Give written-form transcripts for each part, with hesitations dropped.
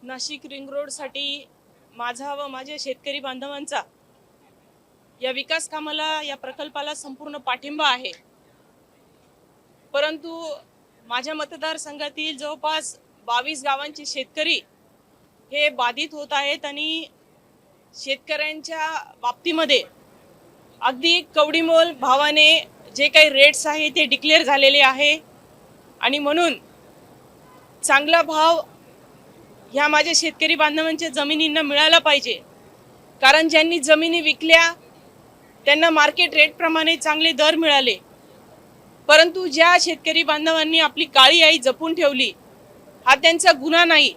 Nashik ring रोडसाठी माझा व माझ्या शेतकरी बांधवांचा या विकास कामाला या प्रकल्पाला संपूर्ण पाठिंबा आहे। परंतु माझ्या मतदारसंघातील जवळपास 22 गावांचे शेतकरी हे बाधित होत आहेत आणि शेतकऱ्यांच्या बाबतीमध्ये अगदी कवडीमोल भावाने जे काही रेट्स आहे ते डिक्लेअर झालेले आहे आणि म्हणून चांगला भाव ह्या माझ्या शेतकरी बांधवांच्या जमिनींना मिळाला पाहिजे। कारण ज्यांनी जमिनी विकल्या त्यांना मार्केट रेट प्रमाणे चांगले दर मिळाले, परंतु ज्या शेतकरी बांधवांनी आपली काळी आई जपून ठेवली हा त्यांचा गुन्हा नाही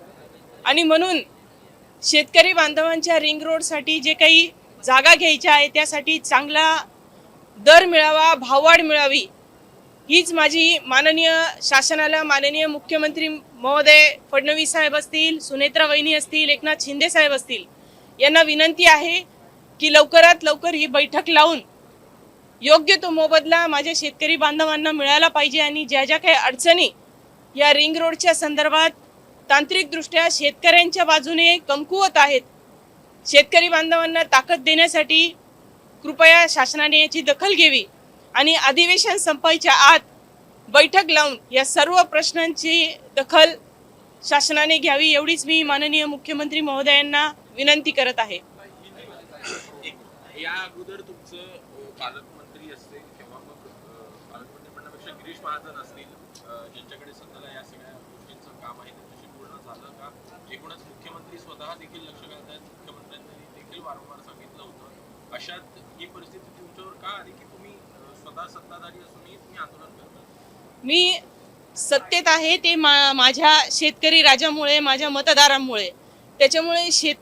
आणि म्हणून शेतकरी बांधवांच्या रिंग रोडसाठी जे काही जागा घ्यायच्या आहे त्यासाठी चांगला दर मिळावा, भाववाढ मिळावी हीच माझी माननीय शासनाला, माननीय मुख्यमंत्री महोदय फडणवीस साहेब असतील, सुनेत्रा वहिनी असतील, एकनाथ शिंदे साहेब असतील यांना विनंती आहे की लवकरात लवकर ही बैठक लावून योग्य तो मोबदला माझ्या शेतकरी बांधवांना मिळाला पाहिजे आणि ज्या ज्या काही अडचणी या रिंग रोडच्या संदर्भात तांत्रिकदृष्ट्या शेतकऱ्यांच्या बाजूने कमकुवत आहेत, शेतकरी बांधवांना ताकद देण्यासाठी कृपया शासनाने याची दखल घ्यावी आणि अधिवेशन संपायच्या आत बैठक लावून या सर्व प्रश्नांची दखल शासनाने घ्यावी एवढीच मी माननीय मुख्यमंत्री महोदयांना विनंती करत आहे। या अगोदर तुमचं पालकमंत्री असतील किंवा मग पालकमंत्री म्हणण्यापेक्षा गिरीश महाजन असतील ज्यांच्याकडे सध्याला या सगळ्या गोष्टींचं काम आहे त्यांच्याशी बोलणं झालं का? एकूणच मुख्यमंत्री स्वतः देखील लक्ष घालत आहेत, मुख्यमंत्र्यांनी देखील वारंवार सांगितलं होतं, अशात ही परिस्थिती तुमच्यावर का आली की तुम्ही स्वतः सत्ताधारी असूनही तुम्ही आंदोलन करता? मी सत्तेत आहे ते माझ्या शेतकरी राजामुळे, माझ्या मतदारांमुळे, त्याच्यामुळे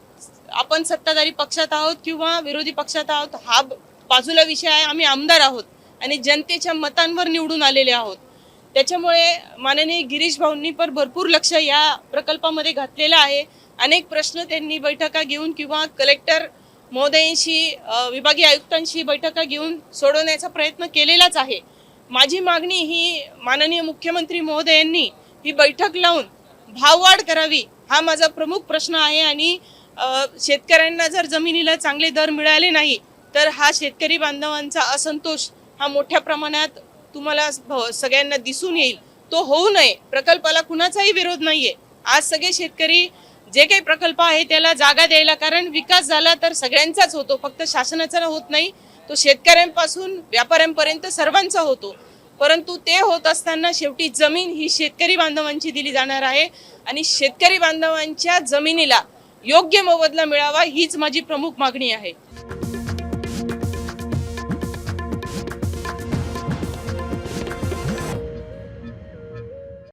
आपण सत्ताधारी पक्षात आहोत किंवा विरोधी पक्षात आहोत हा बाजूला विषय आहे। आम्ही आमदार आहोत आणि जनतेच्या मतांवर निवडून आलेले आहोत, त्याच्यामुळे माननीय गिरीश भाऊंनी पण भरपूर लक्ष या प्रकल्पामध्ये घातलेलं आहे। अनेक प्रश्न त्यांनी बैठका घेऊन किंवा कलेक्टर महोदयांशी, विभागीय आयुक्तांशी बैठका घेऊन सोडवण्याचा प्रयत्न केलेलाच आहे। माझी मागणी ही माननीय मुख्यमंत्री महोदयांनी ही बैठक लावून भाववाढ करावी हा माझा प्रमुख प्रश्न आहे आणि शेतकऱ्यांना जर जमिनीला चांगले दर मिळाले नाही तर हा शेतकरी बांधवांचा असंतोष हा मोठ्या प्रमाणात तुम्हाला सगळ्यांना दिसून येईल। तो होऊ नये, प्रकल्पाला कुणाचाही विरोध नाहीये। आज सगळे शेतकरी जे काही प्रकल्प आहे त्याला जागा द्यायला, कारण विकास झाला तर सगळ्यांचाच होतो, फक्त शासनाचा होत नाही, तो शेतकऱ्यांपासून व्यापाऱ्यांपर्यंत सर्वांचा होतो। परंतु ते होत असताना शेवटी जमीन ही शेतकरी बांधवांची दिली जाणार आहे आणि शेतकरी बांधवांच्या जमिनीला योग्य मोबदला मिळावा हीच माझी प्रमुख मागणी आहे।